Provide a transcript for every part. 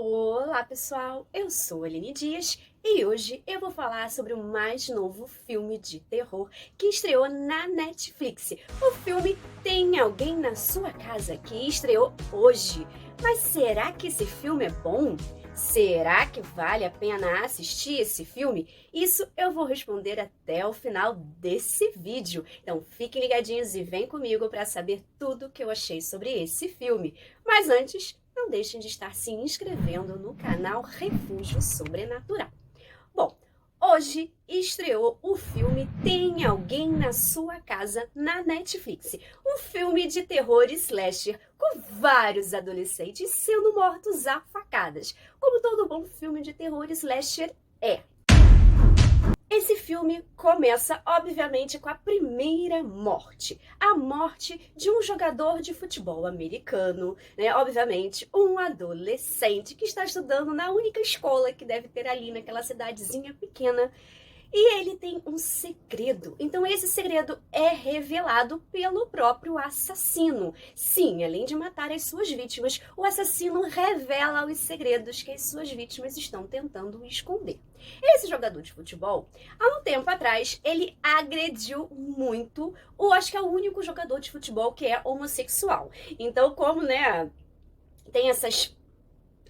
Olá pessoal, eu sou a Aline Dias e hoje eu vou falar sobre o mais novo filme de terror que estreou na Netflix. O filme Tem Alguém na Sua Casa, que estreou hoje. Mas será que esse filme é bom? Será que vale a pena assistir esse filme? Isso eu vou responder até o final desse vídeo. Então fiquem ligadinhos e vem comigo para saber tudo o que eu achei sobre esse filme. Mas antes, não deixem de estar se inscrevendo no canal Refúgio Sobrenatural. Bom, hoje estreou o filme Tem Alguém na Sua Casa na Netflix. Um filme de terror slasher com vários adolescentes sendo mortos a facadas, como todo bom filme de terror slasher é. Esse filme começa, obviamente, com a primeira morte. A morte de um jogador de futebol americano, né? Obviamente, um adolescente que está estudando na única escola que deve ter ali naquela cidadezinha pequena. E ele tem um segredo. Então esse segredo é revelado pelo próprio assassino. Sim, além de matar as suas vítimas, o assassino revela os segredos que as suas vítimas estão tentando esconder. Esse jogador de futebol, há um tempo atrás, ele agrediu muito, acho que é o único jogador de futebol que é homossexual. Então, como, né, tem essas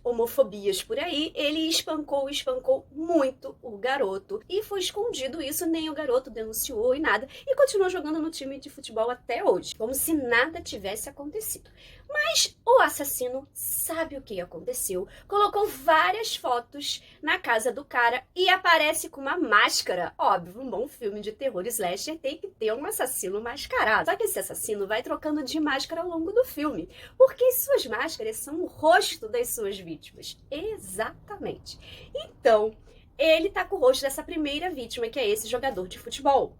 homofobias por aí, ele espancou muito o garoto. E foi escondido isso, nem o garoto denunciou e nada. E continuou jogando no time de futebol até hoje, como se nada tivesse acontecido. Mas o assassino sabe o que aconteceu, colocou várias fotos na casa do cara e aparece com uma máscara. Óbvio, um bom filme de terror slasher tem que ter um assassino mascarado. Só que esse assassino vai trocando de máscara ao longo do filme, porque suas máscaras são o rosto das suas vítimas. Exatamente. Então, ele tá com o rosto dessa primeira vítima, que é esse jogador de futebol.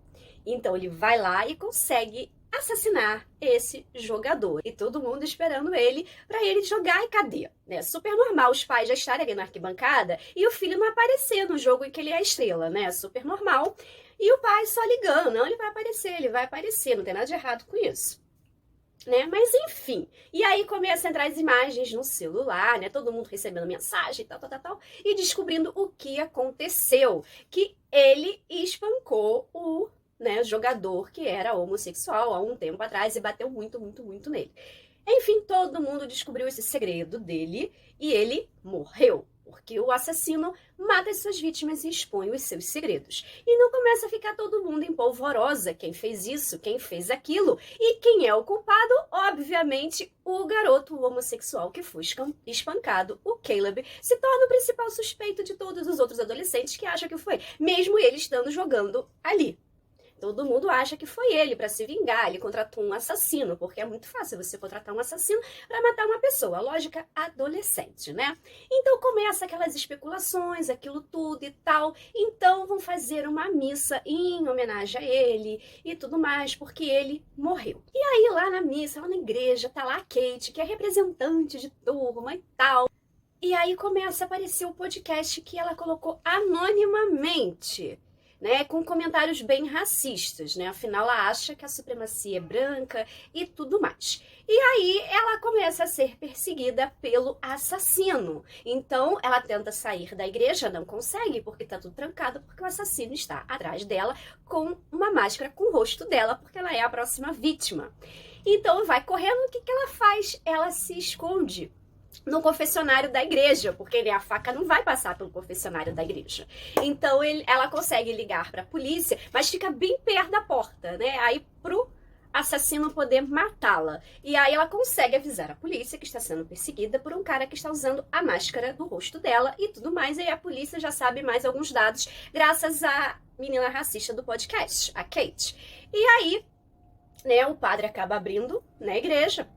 Então, ele vai lá e consegue assassinar esse jogador. E todo mundo esperando ele para ele jogar e cadê? Né? Super normal os pais já estarem ali na arquibancada e o filho não aparecer no jogo em que ele é a estrela, né? Super normal. E o pai só ligando, não, ele vai aparecer, não tem nada de errado com isso. Né? Mas enfim, e aí começa a entrar as imagens no celular, né? Todo mundo recebendo mensagem, tal, e descobrindo o que aconteceu, que ele espancou o jogador que era homossexual há um tempo atrás e bateu muito nele. Enfim, todo mundo descobriu esse segredo dele e ele morreu. Porque o assassino mata as suas vítimas e expõe os seus segredos. E não começa a ficar todo mundo em polvorosa. Quem fez isso, quem fez aquilo. E quem é o culpado? Obviamente, o garoto homossexual que foi espancado, o Caleb, se torna o principal suspeito de todos os outros adolescentes que acham que foi. Mesmo ele estando jogando ali. Todo mundo acha que foi ele para se vingar, ele contratou um assassino, porque é muito fácil você contratar um assassino para matar uma pessoa, lógica adolescente, né? Então começa aquelas especulações, aquilo tudo e tal, então vão fazer uma missa em homenagem a ele e tudo mais, porque ele morreu. E aí lá na missa, lá na igreja, tá lá a Kate, que é representante de turma e tal, e aí começa a aparecer o podcast que ela colocou anonimamente, né, com comentários bem racistas, né? Afinal, ela acha que a supremacia é branca e tudo mais. E aí ela começa a ser perseguida pelo assassino. Então, ela tenta sair da igreja, não consegue, porque tá tudo trancado, porque o assassino está atrás dela com uma máscara com o rosto dela, porque ela é a próxima vítima. Então, vai correndo, o que ela faz? Ela se esconde no confessionário da igreja, porque a faca não vai passar pelo confessionário da igreja. Então ela consegue ligar para a polícia, mas fica bem perto da porta, né? Aí pro assassino poder matá-la. E aí ela consegue avisar a polícia que está sendo perseguida por um cara que está usando a máscara do rosto dela e tudo mais. E aí a polícia já sabe mais alguns dados graças à menina racista do podcast, a Kate. E aí, né, o padre acaba abrindo na igreja,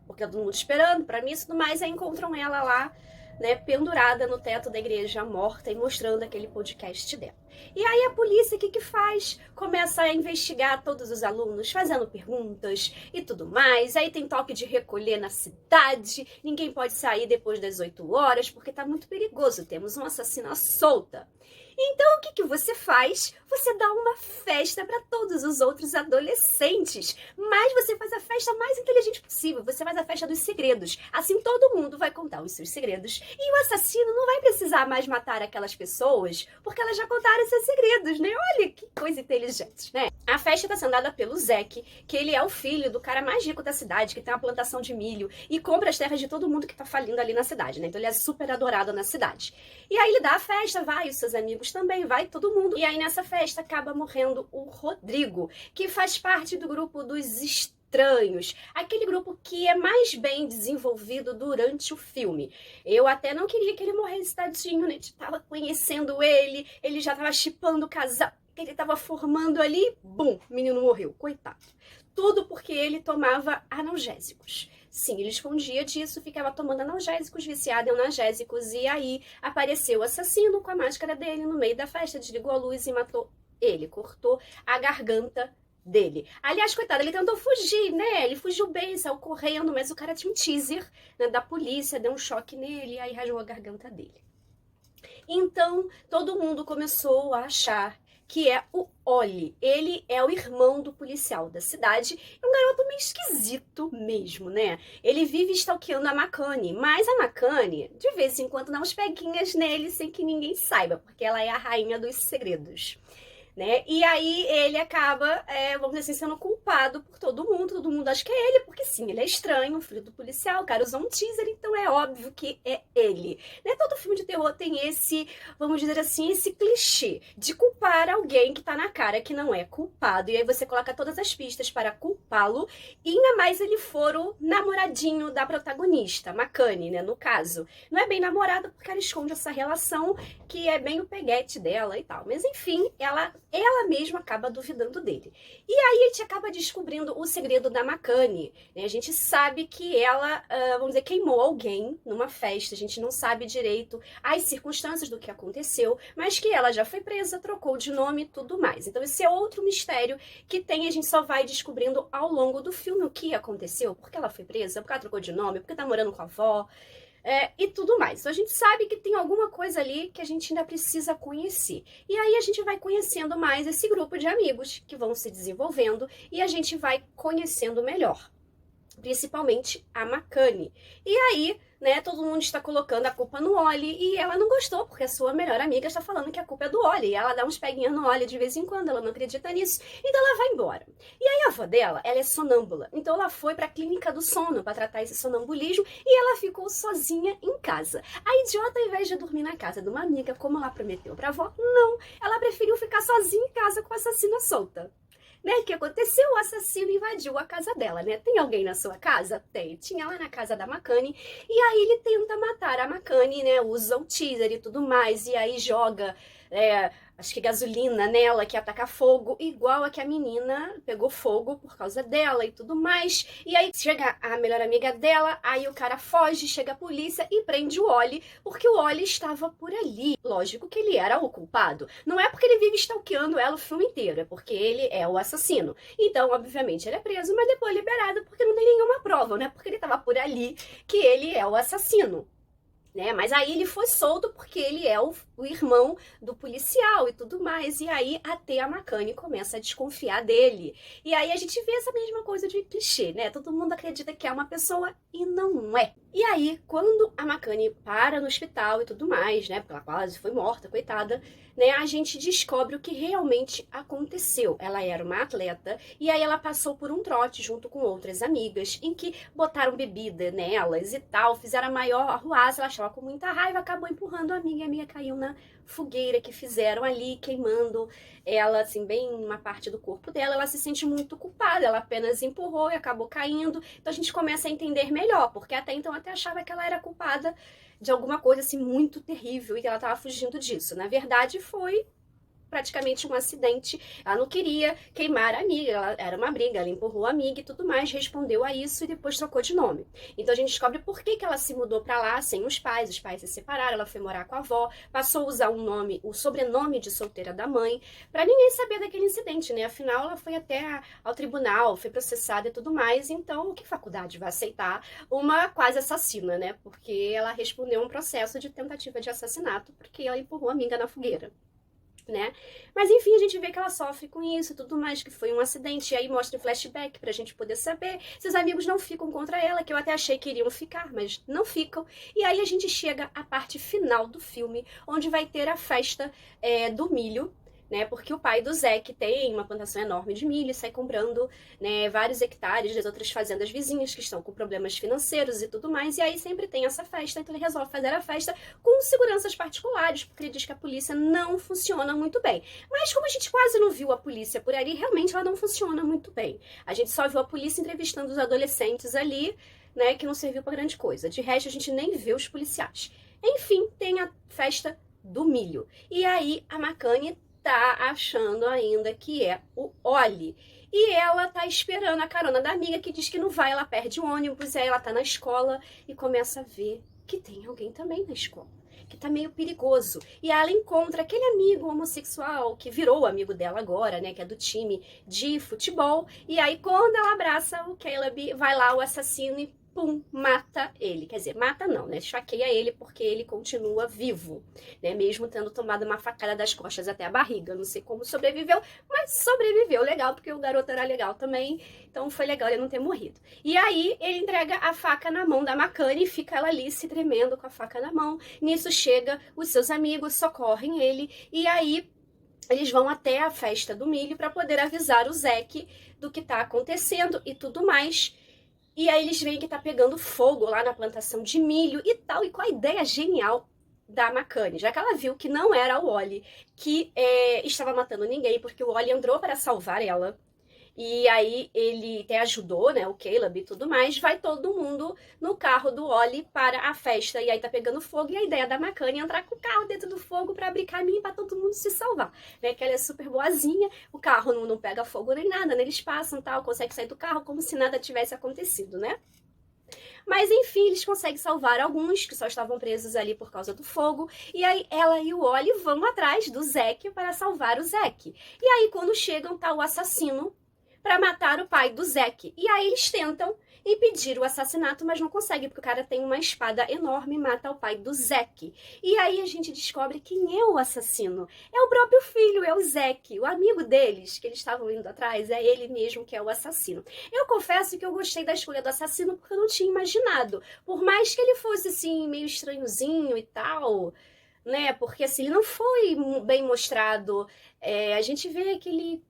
porque todo mundo esperando para mim e tudo mais, aí encontram ela lá, né, pendurada no teto da igreja, morta, e mostrando aquele podcast dela. E aí a polícia, o que faz? Começa a investigar todos os alunos, fazendo perguntas e tudo mais. Aí tem toque de recolher na cidade, ninguém pode sair depois das 8 horas, porque tá muito perigoso, temos uma assassina solta. Então, o que que você faz? Você dá uma festa para todos os outros adolescentes, mas você faz a festa mais inteligente possível. Você faz a festa dos segredos. Assim, todo mundo vai contar os seus segredos e o assassino não vai precisar mais matar aquelas pessoas, porque elas já contaram seus segredos, né? Olha que coisa inteligente, né? A festa está sendo dada pelo Zack, que ele é o filho do cara mais rico da cidade, que tem uma plantação de milho e compra as terras de todo mundo que tá falindo ali na cidade, né? Então ele é super adorado na cidade. E aí ele dá a festa, vai os seus amigos também, vai todo mundo. E aí nessa festa acaba morrendo o Rodrigo, que faz parte do grupo dos estranhos, aquele grupo que é mais bem desenvolvido durante o filme. Eu até não queria que ele morresse, tadinho, né? A gente tava conhecendo ele já tava shippando o casal que ele tava formando ali, bum, o menino morreu, coitado. Tudo porque ele tomava analgésicos. Sim, ele escondia disso, ficava tomando analgésicos, viciado em analgésicos, e aí apareceu o assassino com a máscara dele no meio da festa, desligou a luz e matou ele, cortou a garganta dele. Aliás, coitado, ele tentou fugir, né? Ele fugiu bem, saiu correndo, mas o cara tinha um teaser, né, da polícia, deu um choque nele e aí rasgou a garganta dele. Então, todo mundo começou a achar que é o Ollie. Ele é o irmão do policial da cidade. É um garoto meio esquisito mesmo, né? Ele vive stalkeando a Makani, mas a Makani, de vez em quando, dá uns peguinhas nele sem que ninguém saiba, porque ela é a rainha dos segredos. Né? E aí ele acaba, vamos dizer assim, sendo culpado por todo mundo acha que é ele, porque sim, ele é estranho, filho do policial, o cara usou um teaser, então é óbvio que é ele. Né? Todo filme de terror tem esse, vamos dizer assim, esse clichê de culpar alguém que tá na cara que não é culpado, e aí você coloca todas as pistas para culpá-lo, e ainda mais ele for o namoradinho da protagonista, Makani, né, no caso. Não é bem namorado porque ela esconde essa relação que é bem o peguete dela e tal, mas enfim, ela mesma acaba duvidando dele. E aí a gente acaba descobrindo o segredo da Makani, né? A gente sabe que ela, vamos dizer, queimou alguém numa festa, a gente não sabe direito as circunstâncias do que aconteceu, mas que ela já foi presa, trocou de nome e tudo mais. Então esse é outro mistério que tem, a gente só vai descobrindo ao longo do filme o que aconteceu, porque ela foi presa, porque ela trocou de nome, porque tá morando com a avó, e tudo mais. Então a gente sabe que tem alguma coisa ali que a gente ainda precisa conhecer. E aí a gente vai conhecendo mais esse grupo de amigos que vão se desenvolvendo e a gente vai conhecendo melhor, principalmente a Makani. E aí, né, todo mundo está colocando a culpa no Ollie e ela não gostou, porque a sua melhor amiga está falando que a culpa é do Ollie. E ela dá uns peguinhos no Ollie de vez em quando, ela não acredita nisso, então ela vai embora. E aí a avó dela, ela é sonâmbula, então ela foi para a clínica do sono para tratar esse sonambulismo e ela ficou sozinha em casa. A idiota, ao invés de dormir na casa de uma amiga, como ela prometeu para a avó, não, ela preferiu ficar sozinha em casa com a assassina solta. Né? O que aconteceu? O assassino invadiu a casa dela, né? Tem alguém na sua casa? Tem. Tinha lá na casa da Makani. E aí ele tenta matar a Makani, né? Usa o teaser e tudo mais. E aí joga, acho que gasolina nela, que ataca fogo, igual a que a menina pegou fogo por causa dela e tudo mais. E aí chega a melhor amiga dela, aí o cara foge, chega a polícia e prende o Ollie, porque o Ollie estava por ali. Lógico que ele era o culpado. Não é porque ele vive stalkeando ela o filme inteiro, é porque ele é o assassino. Então, obviamente, ele é preso, mas depois liberado porque não tem nenhuma prova, não é porque ele estava por ali que ele é o assassino. Né? Mas aí ele foi solto porque ele é o irmão do policial e tudo mais. E aí até a Makani começa a desconfiar dele. E aí a gente vê essa mesma coisa de clichê, né? Todo mundo acredita que é uma pessoa e não é. E aí, quando a Makani para no hospital e tudo mais, né? Porque ela quase foi morta, coitada, né? A gente descobre o que realmente aconteceu. Ela era uma atleta e aí ela passou por um trote junto com outras amigas, em que botaram bebida nelas e tal, fizeram a maior arruaça, ela estava com muita raiva, acabou empurrando a amiga e a amiga caiu na fogueira que fizeram ali, queimando ela, assim, bem uma parte do corpo dela. Ela se sente muito culpada, ela apenas empurrou e acabou caindo. Então a gente começa a entender melhor, porque até então até achava que ela era culpada de alguma coisa, assim, muito terrível e que ela estava fugindo disso. Na verdade, foi praticamente um acidente, ela não queria queimar a amiga, ela era uma briga, ela empurrou a amiga e tudo mais, respondeu a isso e depois trocou de nome. Então a gente descobre por que ela se mudou pra lá sem os pais se separaram, ela foi morar com a avó, passou a usar o sobrenome de solteira da mãe, pra ninguém saber daquele incidente, né? Afinal, ela foi até ao tribunal, foi processada e tudo mais, então que faculdade vai aceitar uma quase assassina, né? Porque ela respondeu um processo de tentativa de assassinato, porque ela empurrou a amiga na fogueira. né? Mas enfim, a gente vê que ela sofre com isso e tudo mais, que foi um acidente, e aí mostra o flashback pra gente poder saber se os amigos não ficam contra ela, que eu até achei que iriam ficar, mas não ficam. E aí a gente chega à parte final do filme, onde vai ter a festa do milho, né? Porque o pai do Zack tem uma plantação enorme de milho e sai comprando, né, vários hectares das outras fazendas vizinhas que estão com problemas financeiros e tudo mais. E aí sempre tem essa festa, então ele resolve fazer a festa com seguranças particulares, porque ele diz que a polícia não funciona muito bem. Mas como a gente quase não viu a polícia por ali, realmente ela não funciona muito bem. A gente só viu a polícia entrevistando os adolescentes ali, né, que não serviu pra grande coisa. De resto, a gente nem vê os policiais. Enfim, tem a festa do milho. E aí a Makani tá achando ainda que é o Oli. E ela tá esperando a carona da amiga que diz que não vai, ela perde o ônibus, e aí ela tá na escola e começa a ver que tem alguém também na escola, que tá meio perigoso. E ela encontra aquele amigo homossexual que virou amigo dela agora, né, que é do time de futebol. E aí quando ela abraça o Caleb, vai lá o assassino e pum, mata ele. Quer dizer, mata não, né? Esfaqueia ele porque ele continua vivo, né? Mesmo tendo tomado uma facada das costas até a barriga. Não sei como sobreviveu, mas sobreviveu. Legal, porque o garoto era legal também. Então foi legal ele não ter morrido. E aí ele entrega a faca na mão da Makani e fica ela ali se tremendo com a faca na mão. Nisso chega os seus amigos, socorrem ele. E aí eles vão até a festa do milho para poder avisar o Zack do que tá acontecendo e tudo mais. E aí eles veem que tá pegando fogo lá na plantação de milho e tal, e com a ideia genial da Makani, já que ela viu que não era o Oli que estava matando ninguém, porque o Oli entrou para salvar ela. E aí ele até ajudou, né, o Caleb e tudo mais, vai todo mundo no carro do Oli para a festa, e aí tá pegando fogo, e a ideia da Makani é entrar com o carro dentro do fogo para abrir caminho para todo mundo se salvar, né, que ela é super boazinha, o carro não pega fogo nem nada, né, eles passam tal, conseguem sair do carro como se nada tivesse acontecido, né. Mas enfim, eles conseguem salvar alguns que só estavam presos ali por causa do fogo. E aí ela e o Oli vão atrás do Zack para salvar o Zack. E aí quando chegam, tá o assassino para matar o pai do Zack. E aí eles tentam impedir o assassinato, mas não conseguem, porque o cara tem uma espada enorme e mata o pai do Zack. E aí a gente descobre quem é o assassino. É o próprio filho, é o Zack, o amigo deles, que eles estavam indo atrás, é ele mesmo que é o assassino. Eu confesso que eu gostei da escolha do assassino porque eu não tinha imaginado. Por mais que ele fosse, assim, meio estranhozinho e tal, né, porque, assim, ele não foi bem mostrado. A gente vê que ele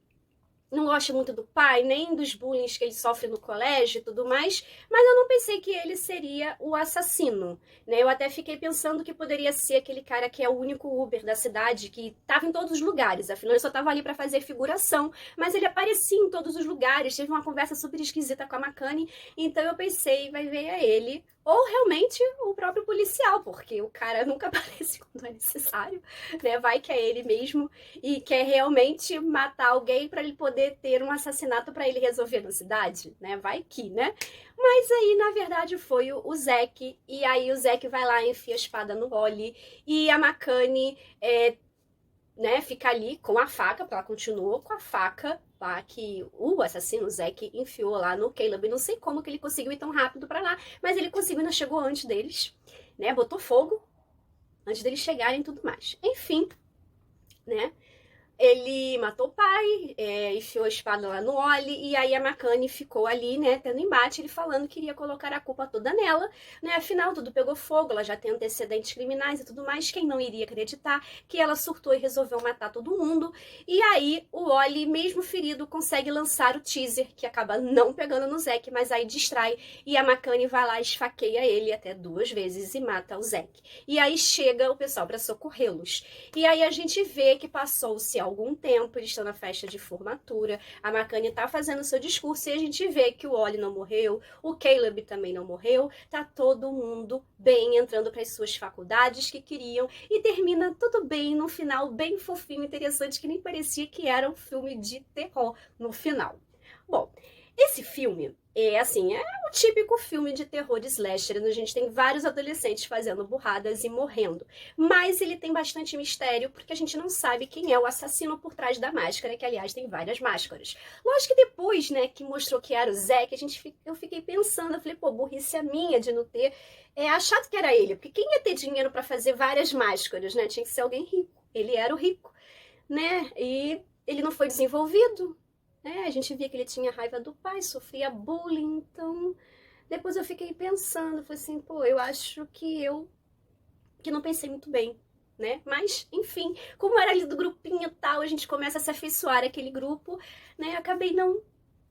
não gosta muito do pai, nem dos bullying que ele sofre no colégio e tudo mais, mas eu não pensei que ele seria o assassino, né? Eu até fiquei pensando que poderia ser aquele cara que é o único Uber da cidade, que estava em todos os lugares, afinal ele só estava ali para fazer figuração, mas ele aparecia em todos os lugares, teve uma conversa super esquisita com a Makani, então eu pensei, vai ver a ele, ou realmente o próprio policial, porque o cara nunca aparece quando é necessário, né? Vai que é ele mesmo e quer realmente matar alguém para ele poder ter um assassinato para ele resolver na cidade, né? Vai que, né? Mas aí, na verdade, foi o Zack, e aí o Zack vai lá e enfia a espada no Oli, e a Makani né, fica ali com a faca, porque ela continuou com a faca lá que o assassino, o Zack, enfiou lá no Caleb. Não sei como que ele conseguiu ir tão rápido pra lá, mas ele conseguiu, ainda chegou antes deles, né, botou fogo antes deles chegarem e tudo mais. Enfim, né, ele matou o pai, enfiou a espada lá no Oli, e aí a Makani ficou ali, né, tendo embate, ele falando que iria colocar a culpa toda nela, né, afinal tudo pegou fogo, ela já tem antecedentes criminais e tudo mais, quem não iria acreditar que ela surtou e resolveu matar todo mundo, e aí o Oli, mesmo ferido, consegue lançar o teaser, que acaba não pegando no Zack, mas aí distrai, e a Makani vai lá e esfaqueia ele até 2 vezes e mata o Zack. E aí chega o pessoal para socorrê-los, e aí a gente vê que passou-se algum tempo, eles estão na festa de formatura, a Makani tá fazendo seu discurso e a gente vê que o Oli não morreu, o Caleb também não morreu, tá todo mundo bem, entrando para as suas faculdades que queriam, e termina tudo bem, no final bem fofinho, interessante, que nem parecia que era um filme de terror no final. Bom, esse filme é assim, é o típico filme de terror de slasher, onde a gente tem vários adolescentes fazendo burradas e morrendo. Mas ele tem bastante mistério, porque a gente não sabe quem é o assassino por trás da máscara, que aliás tem várias máscaras. Lógico que depois, né, que mostrou que era o Zack, eu fiquei pensando, eu falei, pô, burrice a minha de não ter achado que era ele, porque quem ia ter dinheiro para fazer várias máscaras, né? Tinha que ser alguém rico. Ele era o rico. né? E ele não foi desenvolvido, né? A gente via que ele tinha raiva do pai, sofria bullying, então depois eu fiquei pensando, falei assim, pô, eu acho que não pensei muito bem, né? Mas, enfim, como era ali do grupinho e tal, a gente começa a se afeiçoar àquele grupo, né? Eu acabei não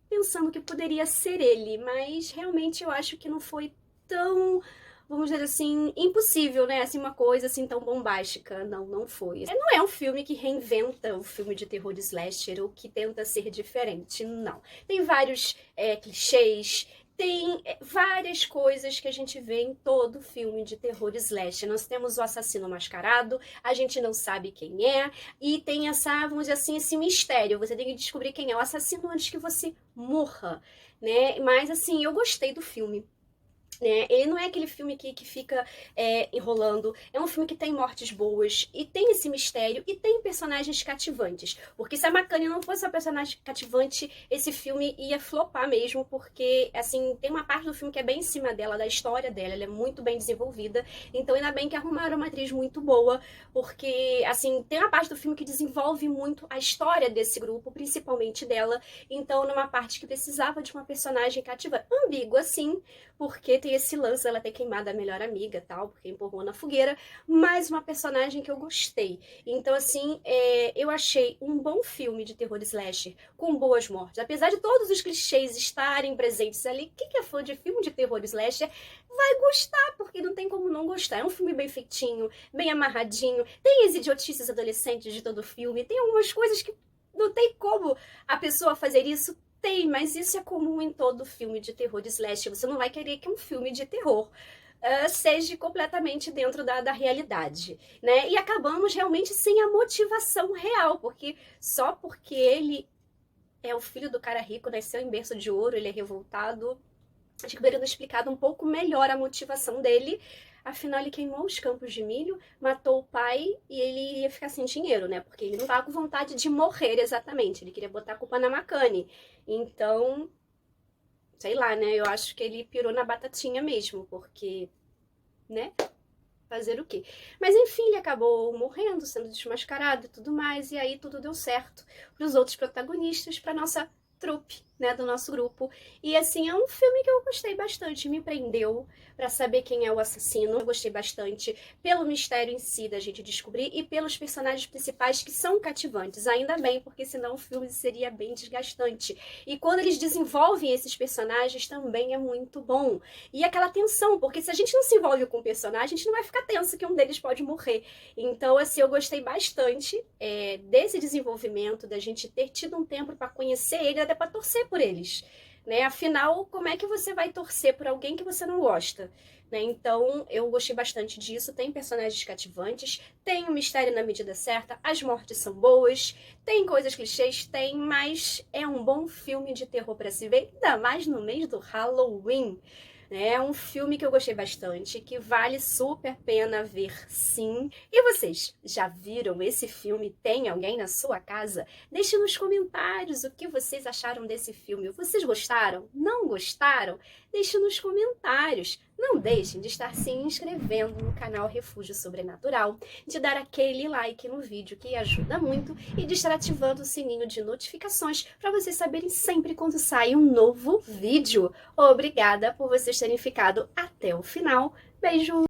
pensando que poderia ser ele, mas realmente eu acho que não foi tão, vamos dizer assim, impossível, né? Assim, uma coisa assim tão bombástica. Não, não foi. Não é um filme que reinventa o filme de terror de slasher ou que tenta ser diferente, não. Tem vários clichês, tem várias coisas que a gente vê em todo filme de terror slasher. Nós temos o assassino mascarado, a gente não sabe quem é, e tem essa, vamos dizer assim, esse mistério. Você tem que descobrir quem é o assassino antes que você morra, né? Mas, assim, eu gostei do filme. Ele não é aquele filme que fica enrolando. É um filme que tem mortes boas e tem esse mistério e tem personagens cativantes. Porque se a McCann não fosse uma personagem cativante, esse filme ia flopar mesmo, porque assim, tem uma parte do filme que é bem em cima dela, da história dela, ela é muito bem desenvolvida. Então ainda bem que arrumaram uma atriz muito boa, porque assim, tem uma parte do filme que desenvolve muito a história desse grupo, principalmente dela. Então, numa parte que precisava de uma personagem cativa, ambígua assim, porque tem esse lance ela ter queimado a melhor amiga, tal, porque empurrou na fogueira, mas uma personagem que eu gostei. Então, assim, eu achei um bom filme de terror slasher, com boas mortes. Apesar de todos os clichês estarem presentes ali, quem que é fã de filme de terror slasher vai gostar, porque não tem como não gostar. É um filme bem feitinho, bem amarradinho, tem as idiotices adolescentes de todo o filme, tem algumas coisas que não tem como a pessoa fazer isso. Tem, mas isso é comum em todo filme de terror de slasher. Você não vai querer que um filme de terror seja completamente dentro da realidade, né? E acabamos realmente sem a motivação real, porque só porque ele é o filho do cara rico, nasceu em berço de ouro, ele é revoltado, acho que poderia ter explicado um pouco melhor a motivação dele. Afinal, ele queimou os campos de milho, matou o pai e ele ia ficar sem dinheiro, né? Porque ele não estava com vontade de morrer exatamente. Ele queria botar a culpa na McCann. Então, sei lá, né? Eu acho que ele pirou na batatinha mesmo, porque, né? Fazer o quê? Mas enfim, ele acabou morrendo, sendo desmascarado e tudo mais. E aí tudo deu certo para os outros protagonistas, para nossa trupe, né, do nosso grupo. E assim, é um filme que eu gostei bastante, me prendeu pra saber quem é o assassino. Eu gostei bastante pelo mistério em si da gente descobrir e pelos personagens principais que são cativantes. Ainda bem, porque senão o filme seria bem desgastante. E quando eles desenvolvem esses personagens também é muito bom. E aquela tensão, porque se a gente não se envolve com o personagem, a gente não vai ficar tenso que um deles pode morrer. Então, assim, eu gostei bastante desse desenvolvimento, da gente ter tido um tempo para conhecer ele, até para torcer por eles, né? Afinal, como é que você vai torcer por alguém que você não gosta, né? Então, eu gostei bastante disso. Tem personagens cativantes, tem um mistério na medida certa, as mortes são boas, tem coisas clichês, tem, mas é um bom filme de terror para se ver, ainda mais no mês do Halloween. É um filme que eu gostei bastante, que vale super a pena ver, sim. E vocês, já viram esse filme? Tem alguém na sua casa? Deixe nos comentários o que vocês acharam desse filme. Vocês gostaram? Não gostaram? Deixe nos comentários. Não deixem de estar se inscrevendo no canal Refúgio Sobrenatural, de dar aquele like no vídeo que ajuda muito e de estar ativando o sininho de notificações para vocês saberem sempre quando sai um novo vídeo. Obrigada por vocês terem ficado até o final. Beijo!